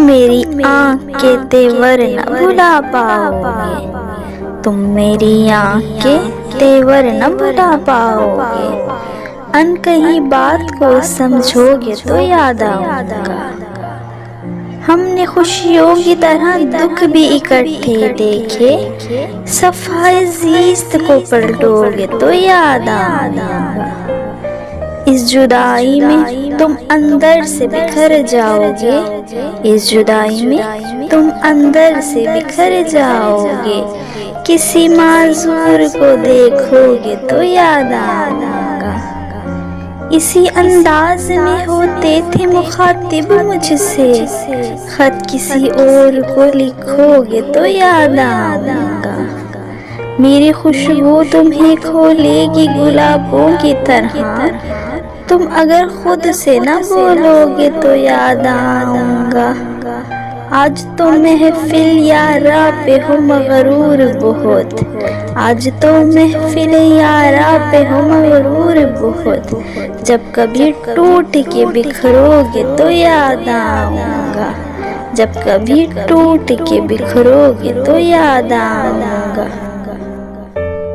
میری آنکھ کے تیور نہ بھلا پاؤ گے، تم میری آنکھ کے تیور نہ بھلا پاؤ گے، ان کہیں بات کو سمجھو گے تو یاد آؤں گا۔ ہم نے خوشیوں کی طرح دکھ بھی اکٹھے دیکھے، صفحۂ زیست کو پلٹو گے تو یاد آؤں گا۔ اس جدائی میں تم اندر سے بکھر جاؤ گے، اس جدائی میں تم اندر سے بکھر جاؤ گے، کسی معذور کو دیکھو گے تو یاد آؤں گا۔ اسی انداز میں ہوتے تھے مخاطب مجھ سے، خط کسی اور کو لکھو گے تو یاد آؤں گا۔ میری خوشبو تمہیں کھو لے گی گلابوں کی طرح، تم اگر خود سے نہ بولو گے تو یاد آؤں گا۔ آج تو محفل یارا پہ ہو مغرور بہت، آج تو محفل یارا پہ ہو مغرور بہت، جب کبھی ٹوٹ کے بکھرو گے تو یاد آؤں گا، جب کبھی ٹوٹ کے بکھرو گے تو یاد آؤں گا۔